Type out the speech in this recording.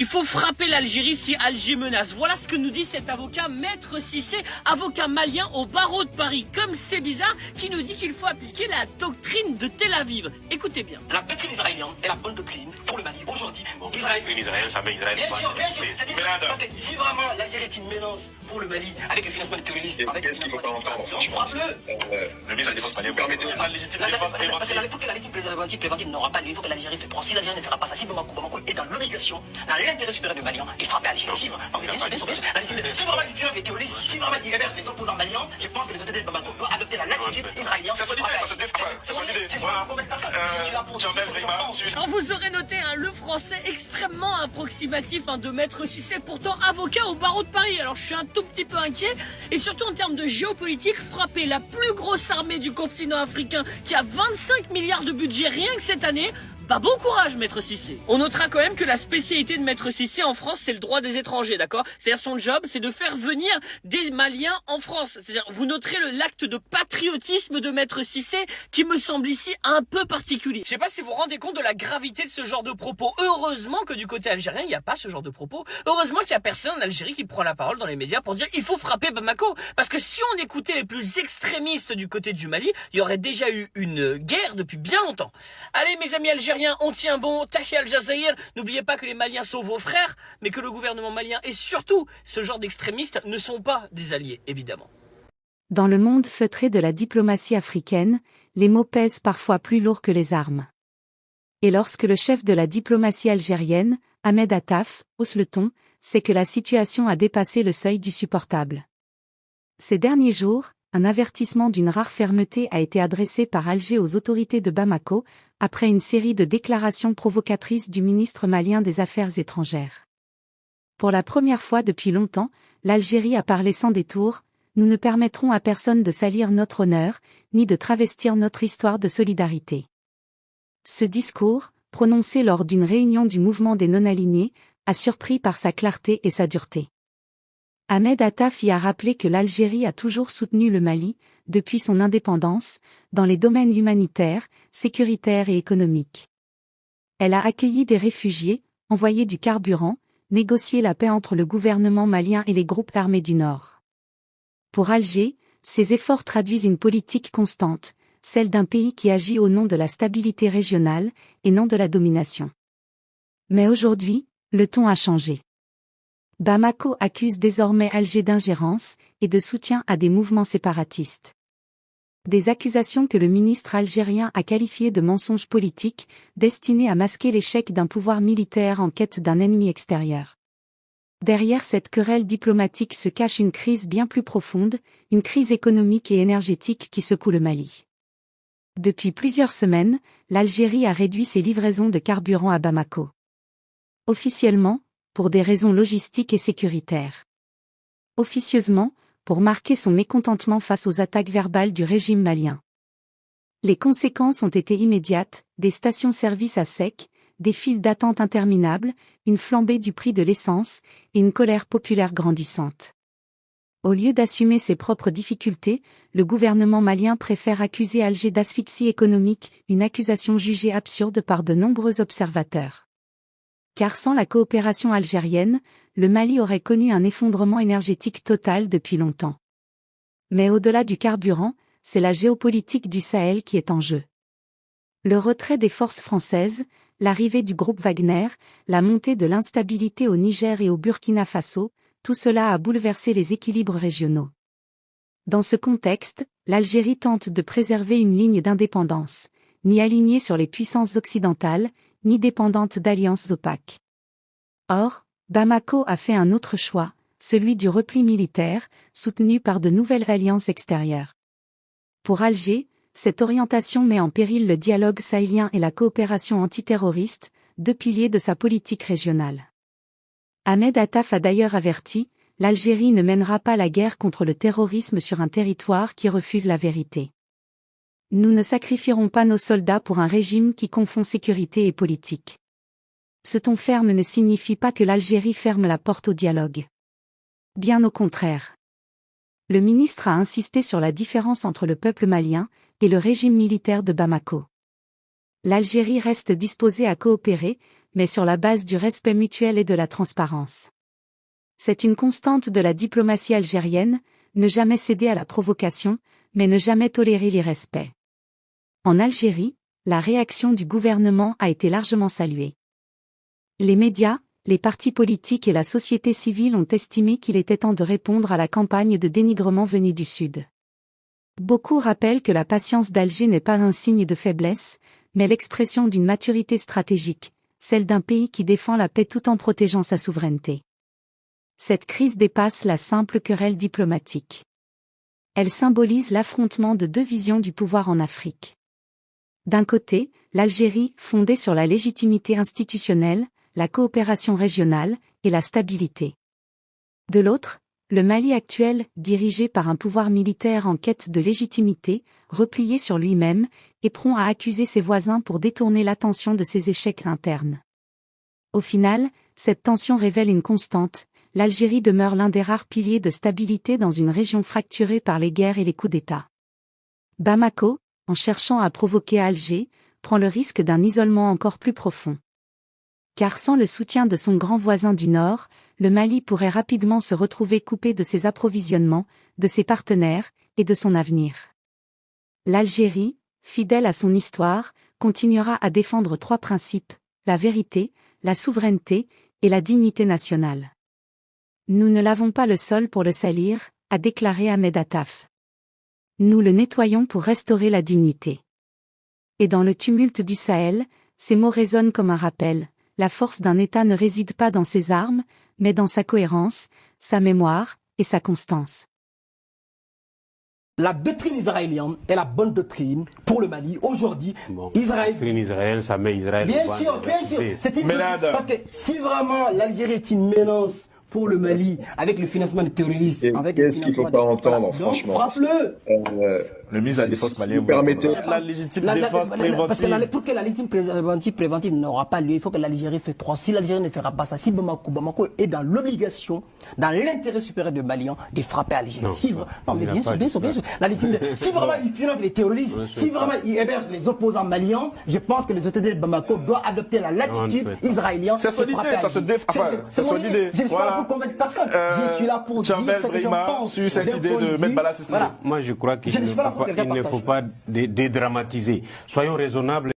Il faut frapper l'Algérie si Alger menace. Voilà ce que nous dit cet avocat, Maître Cissé, avocat malien au barreau de Paris. Comme c'est bizarre, qui nous dit qu'il faut appliquer la doctrine de Tel Aviv. Écoutez bien. La doctrine israélienne est la bonne doctrine pour le Mali. Aujourd'hui, Israël... Israël, ça met Israël. Bien sûr. Parce que si vraiment l'Algérie est une menace pour le Mali, avec le financement des terroristes, avec le financement des terroristes, je crois-le. Le ministre de la Défense malien, permettez-moi. Parce que la politique préventive n'aura pas lieu. Il faut que l'Algérie fait. Si l'Algérie ne fera pas ça, si Bamako est dans l'obligation, dans l'intérêt supérieur du Mali, il frappe Alger. Si vraiment il tue les terroristes, si vraiment il réverse les opposants maliens, je pense que les autorités de Bamako doivent adopter la latitude israélienne. C'est son idée. Alors vous aurez noté le français extrêmement approximatif de Maître Cissé, pourtant avocat au barreau de Paris. Alors je suis un tout petit peu inquiet, et surtout en termes de géopolitique, frapper la plus grosse armée du continent africain qui a 25 milliards de budget rien que cette année. Bah bon courage, Maître Cissé. On notera quand même que la spécialité de Maître Cissé en France, c'est le droit des étrangers, d'accord? C'est-à-dire son job, c'est de faire venir des Maliens en France. C'est-à-dire, vous noterez l'acte de patriotisme de Maître Cissé qui me semble ici un peu particulier. Je sais pas si vous vous rendez compte de la gravité de ce genre de propos. Heureusement que du côté algérien, il n'y a pas ce genre de propos. Heureusement qu'il y a personne en Algérie qui prend la parole dans les médias pour dire il faut frapper Bamako. Parce que si on écoutait les plus extrémistes du côté du Mali, il y aurait déjà eu une guerre depuis bien longtemps. Allez, mes amis algériens, on tient bon, Tahi al-Jazaïr, n'oubliez pas que les Maliens sont vos frères, mais que le gouvernement malien et surtout ce genre d'extrémistes ne sont pas des alliés, évidemment. Dans le monde feutré de la diplomatie africaine, les mots pèsent parfois plus lourd que les armes. Et lorsque le chef de la diplomatie algérienne, Ahmed Attaf, hausse le ton, c'est que la situation a dépassé le seuil du supportable. Ces derniers jours, un avertissement d'une rare fermeté a été adressé par Alger aux autorités de Bamako, après une série de déclarations provocatrices du ministre malien des Affaires étrangères. Pour la première fois depuis longtemps, l'Algérie a parlé sans détour: nous ne permettrons à personne de salir notre honneur, ni de travestir notre histoire de solidarité. Ce discours, prononcé lors d'une réunion du mouvement des non-alignés, a surpris par sa clarté et sa dureté. Ahmed Attaf y a rappelé que l'Algérie a toujours soutenu le Mali, depuis son indépendance, dans les domaines humanitaires, sécuritaires et économiques. Elle a accueilli des réfugiés, envoyé du carburant, négocié la paix entre le gouvernement malien et les groupes armés du Nord. Pour Alger, ces efforts traduisent une politique constante, celle d'un pays qui agit au nom de la stabilité régionale, et non de la domination. Mais aujourd'hui, le ton a changé. Bamako accuse désormais Alger d'ingérence et de soutien à des mouvements séparatistes. Des accusations que le ministre algérien a qualifiées de mensonges politiques, destinées à masquer l'échec d'un pouvoir militaire en quête d'un ennemi extérieur. Derrière cette querelle diplomatique se cache une crise bien plus profonde, une crise économique et énergétique qui secoue le Mali. Depuis plusieurs semaines, l'Algérie a réduit ses livraisons de carburant à Bamako. Officiellement, pour des raisons logistiques et sécuritaires. Officieusement, pour marquer son mécontentement face aux attaques verbales du régime malien. Les conséquences ont été immédiates: des stations-service à sec, des files d'attente interminables, une flambée du prix de l'essence, et une colère populaire grandissante. Au lieu d'assumer ses propres difficultés, le gouvernement malien préfère accuser Alger d'asphyxie économique, une accusation jugée absurde par de nombreux observateurs. Car sans la coopération algérienne, le Mali aurait connu un effondrement énergétique total depuis longtemps. Mais au-delà du carburant, c'est la géopolitique du Sahel qui est en jeu. Le retrait des forces françaises, l'arrivée du groupe Wagner, la montée de l'instabilité au Niger et au Burkina Faso, tout cela a bouleversé les équilibres régionaux. Dans ce contexte, l'Algérie tente de préserver une ligne d'indépendance, ni alignée sur les puissances occidentales, ni dépendante d'alliances opaques. Or, Bamako a fait un autre choix, celui du repli militaire, soutenu par de nouvelles alliances extérieures. Pour Alger, cette orientation met en péril le dialogue sahélien et la coopération antiterroriste, deux piliers de sa politique régionale. Ahmed Attaf a d'ailleurs averti: l'Algérie ne mènera pas la guerre contre le terrorisme sur un territoire qui refuse la vérité. Nous ne sacrifierons pas nos soldats pour un régime qui confond sécurité et politique. Ce ton ferme ne signifie pas que l'Algérie ferme la porte au dialogue. Bien au contraire. Le ministre a insisté sur la différence entre le peuple malien et le régime militaire de Bamako. L'Algérie reste disposée à coopérer, mais sur la base du respect mutuel et de la transparence. C'est une constante de la diplomatie algérienne, ne jamais céder à la provocation, mais ne jamais tolérer l'irrespect. En Algérie, la réaction du gouvernement a été largement saluée. Les médias, les partis politiques et la société civile ont estimé qu'il était temps de répondre à la campagne de dénigrement venue du Sud. Beaucoup rappellent que la patience d'Alger n'est pas un signe de faiblesse, mais l'expression d'une maturité stratégique, celle d'un pays qui défend la paix tout en protégeant sa souveraineté. Cette crise dépasse la simple querelle diplomatique. Elle symbolise l'affrontement de deux visions du pouvoir en Afrique. D'un côté, l'Algérie, fondée sur la légitimité institutionnelle, la coopération régionale et la stabilité. De l'autre, le Mali actuel, dirigé par un pouvoir militaire en quête de légitimité, replié sur lui-même, et prompt à accuser ses voisins pour détourner l'attention de ses échecs internes. Au final, cette tension révèle une constante, l'Algérie demeure l'un des rares piliers de stabilité dans une région fracturée par les guerres et les coups d'État. Bamako, en cherchant à provoquer Alger, prend le risque d'un isolement encore plus profond. Car sans le soutien de son grand voisin du Nord, le Mali pourrait rapidement se retrouver coupé de ses approvisionnements, de ses partenaires, et de son avenir. L'Algérie, fidèle à son histoire, continuera à défendre trois principes, la vérité, la souveraineté, et la dignité nationale. Nous ne lavons pas le sol pour le salir, a déclaré Ahmed Attaf. Nous le nettoyons pour restaurer la dignité. Et dans le tumulte du Sahel, ces mots résonnent comme un rappel. La force d'un État ne réside pas dans ses armes, mais dans sa cohérence, sa mémoire et sa constance. La doctrine israélienne est la bonne doctrine pour le Mali. Aujourd'hui, Israël... La doctrine israélienne, ça met Israël... Bien sûr. C'est une parce que si vraiment l'Algérie est une menace pour le Mali, avec le financement des terroristes... Qu'est-ce qu'il ne faut pas entendre, franchement? Frappe-le. Le ministre de la Défense malien... Vous permettez... La légitime défense préventive... Parce que pour que la légitime préventive n'aura pas lieu, il faut que l'Algérie fasse 3. Si l'Algérie ne fera pas ça, si Bamako est dans l'obligation, dans l'intérêt supérieur de Maliens, de frapper Algérie. Non, mais bien sûr. Si vraiment il finance les terroristes, si vraiment il héberge les opposants maliens, je pense que les autorités de Bamako doivent adopter la latitude israélienne. C'est son idée, ça se défend. C'est son idée. Je ne suis pas là pour convaincre personne. Je suis là pour dire ce que je pense. Sur cette idée de mettre Bala Sissé. Moi, je crois qu'il ne faut pas dédramatiser. Soyons raisonnables.